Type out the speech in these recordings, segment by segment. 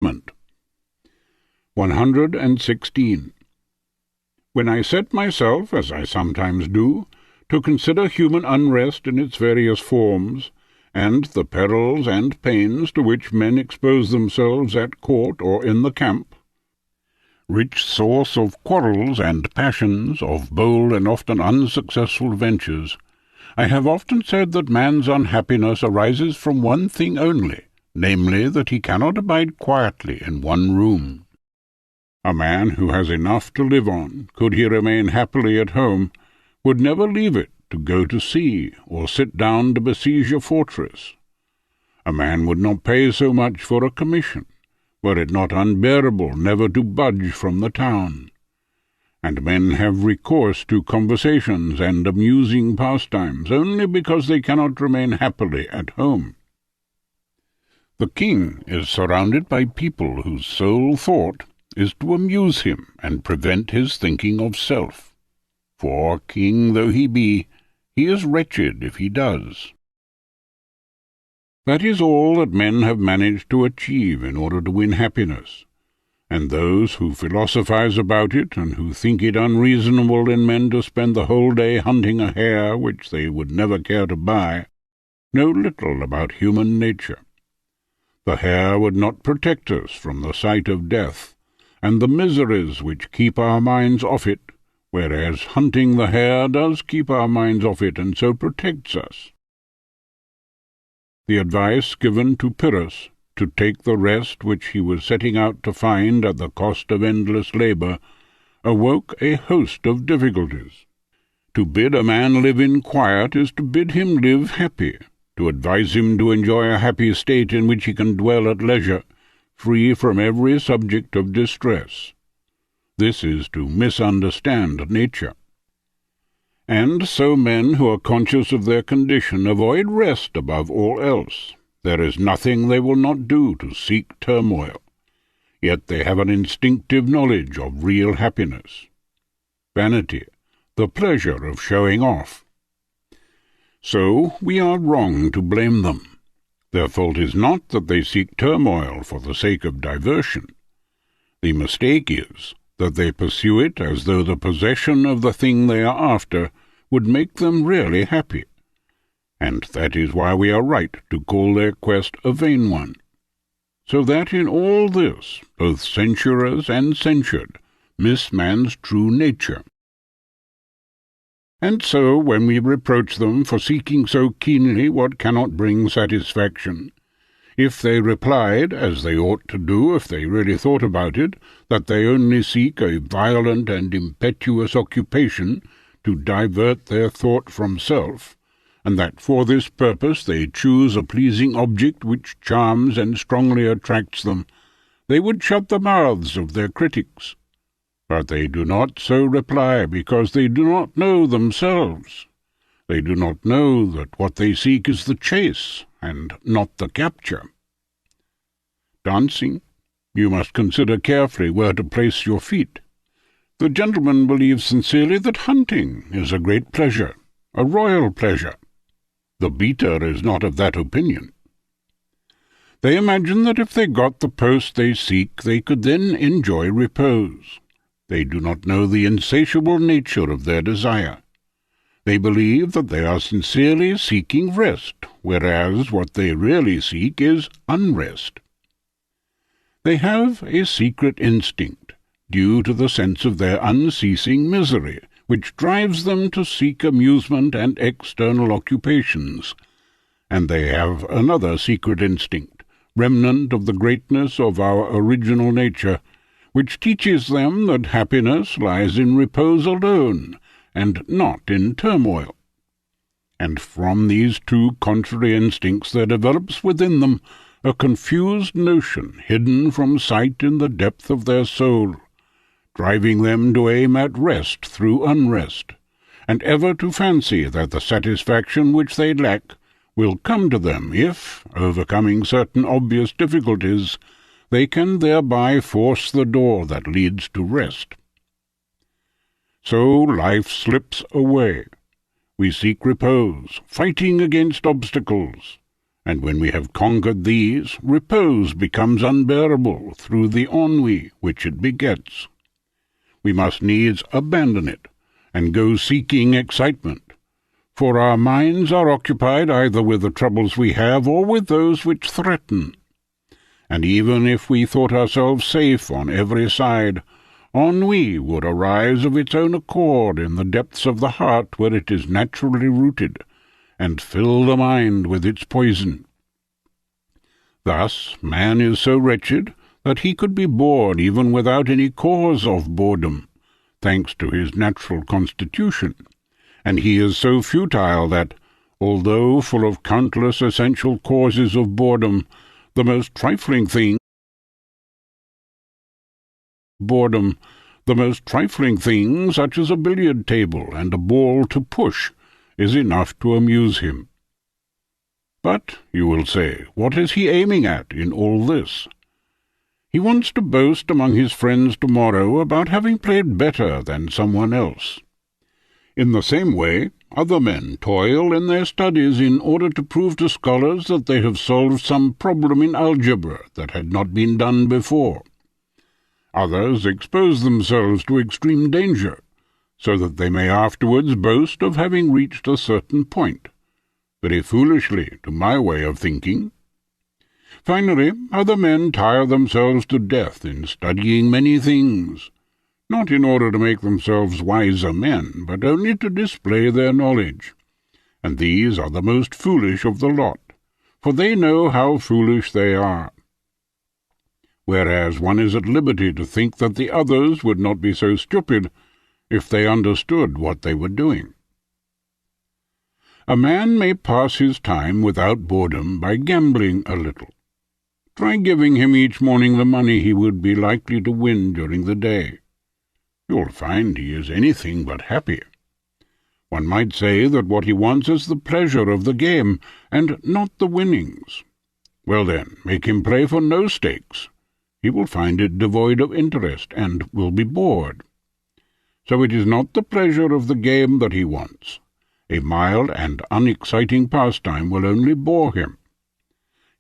Amusement. 116. When I set myself, as I sometimes do, to consider human unrest in its various forms, and the perils and pains to which men expose themselves at court or in the camp, rich source of quarrels and passions, of bold and often unsuccessful ventures, I have often said that man's unhappiness arises from one thing only, namely, that he cannot abide quietly in one room. A man who has enough to live on, could he remain happily at home, would never leave it to go to sea, or sit down to besiege a fortress. A man would not pay so much for a commission, were it not unbearable never to budge from the town. And men have recourse to conversations and amusing pastimes only because they cannot remain happily at home. The king is surrounded by people whose sole thought is to amuse him and prevent his thinking of self. For, king though he be, he is wretched if he does. That is all that men have managed to achieve in order to win happiness, and those who philosophize about it, and who think it unreasonable in men to spend the whole day hunting a hare which they would never care to buy, know little about human nature. The hare would not protect us from the sight of death, and the miseries which keep our minds off it, whereas hunting the hare does keep our minds off it, and so protects us. The advice given to Pyrrhus to take the rest which he was setting out to find at the cost of endless labour awoke a host of difficulties. To bid a man live in quiet is to bid him live happy, to advise him to enjoy a happy state in which he can dwell at leisure, free from every subject of distress. This is to misunderstand nature. And so men who are conscious of their condition avoid rest above all else. There is nothing they will not do to seek turmoil, yet they have an instinctive knowledge of real happiness. Vanity, the pleasure of showing off. So we are wrong to blame them. Their fault is not that they seek turmoil for the sake of diversion. The mistake is that they pursue it as though the possession of the thing they are after would make them really happy. And that is why we are right to call their quest a vain one. So that in all this, both censurers and censured miss man's true nature. And so, when we reproach them for seeking so keenly what cannot bring satisfaction, if they replied, as they ought to do if they really thought about it, that they only seek a violent and impetuous occupation to divert their thought from self, and that for this purpose they choose a pleasing object which charms and strongly attracts them, they would shut the mouths of their critics. But they do not so reply because they do not know themselves. They do not know that what they seek is the chase, and not the capture. Dancing, you must consider carefully where to place your feet. The gentleman believes sincerely that hunting is a great pleasure, a royal pleasure. The beater is not of that opinion. They imagine that if they got the post they seek, they could then enjoy repose. They do not know the insatiable nature of their desire. They believe that they are sincerely seeking rest, whereas what they really seek is unrest. They have a secret instinct, due to the sense of their unceasing misery, which drives them to seek amusement and external occupations, and they have another secret instinct, remnant of the greatness of our original nature, which teaches them that happiness lies in repose alone, and not in turmoil. And from these two contrary instincts there develops within them a confused notion hidden from sight in the depth of their soul, driving them to aim at rest through unrest, and ever to fancy that the satisfaction which they lack will come to them if, overcoming certain obvious difficulties, they can thereby force the door that leads to rest. So life slips away. We seek repose, fighting against obstacles, and when we have conquered these, repose becomes unbearable through the ennui which it begets. We must needs abandon it, and go seeking excitement, for our minds are occupied either with the troubles we have or with those which threaten. And even if we thought ourselves safe on every side, ennui would arise of its own accord in the depths of the heart where it is naturally rooted, and fill the mind with its poison. Thus man is so wretched that he could be bored even without any cause of boredom, thanks to his natural constitution, and he is so futile that, although full of countless essential causes of boredom, the most trifling thing, such as a billiard table and a ball to push, is enough to amuse him. But, you will say, what is he aiming at in all this? He wants to boast among his friends tomorrow about having played better than someone else. In the same way, other men toil in their studies in order to prove to scholars that they have solved some problem in algebra that had not been done before. Others expose themselves to extreme danger, so that they may afterwards boast of having reached a certain point, very foolishly to my way of thinking. Finally, other men tire themselves to death in studying many things, not in order to make themselves wiser men, but only to display their knowledge. And these are the most foolish of the lot, for they know how foolish they are. Whereas one is at liberty to think that the others would not be so stupid if they understood what they were doing. A man may pass his time without boredom by gambling a little. Try giving him each morning the money he would be likely to win during the day. You'll find he is anything but happy. One might say that what he wants is the pleasure of the game, and not the winnings. Well then, make him play for no stakes. He will find it devoid of interest, and will be bored. So it is not the pleasure of the game that he wants. A mild and unexciting pastime will only bore him.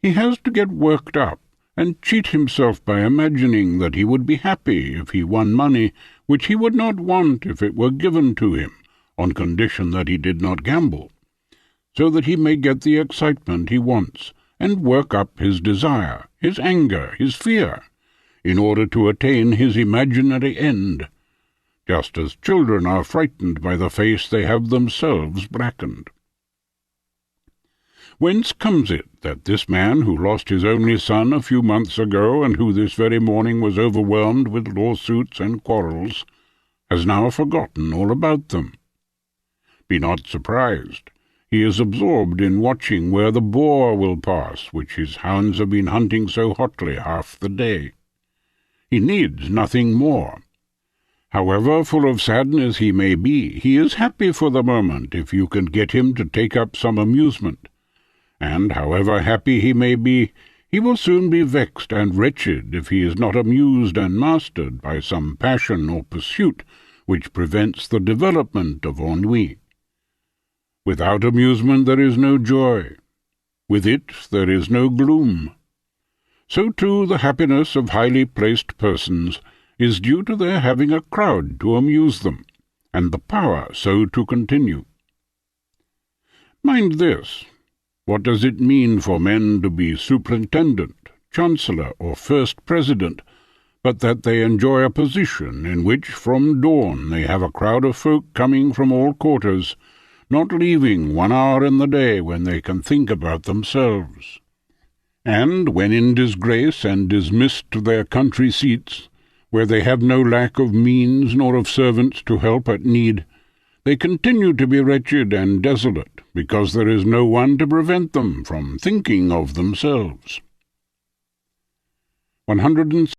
He has to get worked up, and cheat himself by imagining that he would be happy if he won money which he would not want if it were given to him, on condition that he did not gamble, so that he may get the excitement he wants, and work up his desire, his anger, his fear, in order to attain his imaginary end, just as children are frightened by the face they have themselves blackened. Whence comes it that this man who lost his only son a few months ago, and who this very morning was overwhelmed with lawsuits and quarrels, has now forgotten all about them? Be not surprised. He is absorbed in watching where the boar will pass, which his hounds have been hunting so hotly half the day. He needs nothing more. However full of sadness he may be, he is happy for the moment if you can get him to take up some amusement, and however happy he may be, he will soon be vexed and wretched if he is not amused and mastered by some passion or pursuit which prevents the development of ennui. Without amusement there is no joy. With it there is no gloom. So too the happiness of highly placed persons is due to their having a crowd to amuse them, and the power so to continue. Mind this. What does it mean for men to be superintendent, chancellor, or first president, but that they enjoy a position in which from dawn they have a crowd of folk coming from all quarters, not leaving 1 hour in the day when they can think about themselves? And when in disgrace and dismissed to their country seats, where they have no lack of means nor of servants to help at need, they continue to be wretched and desolate, because there is no one to prevent them from thinking of themselves. 106.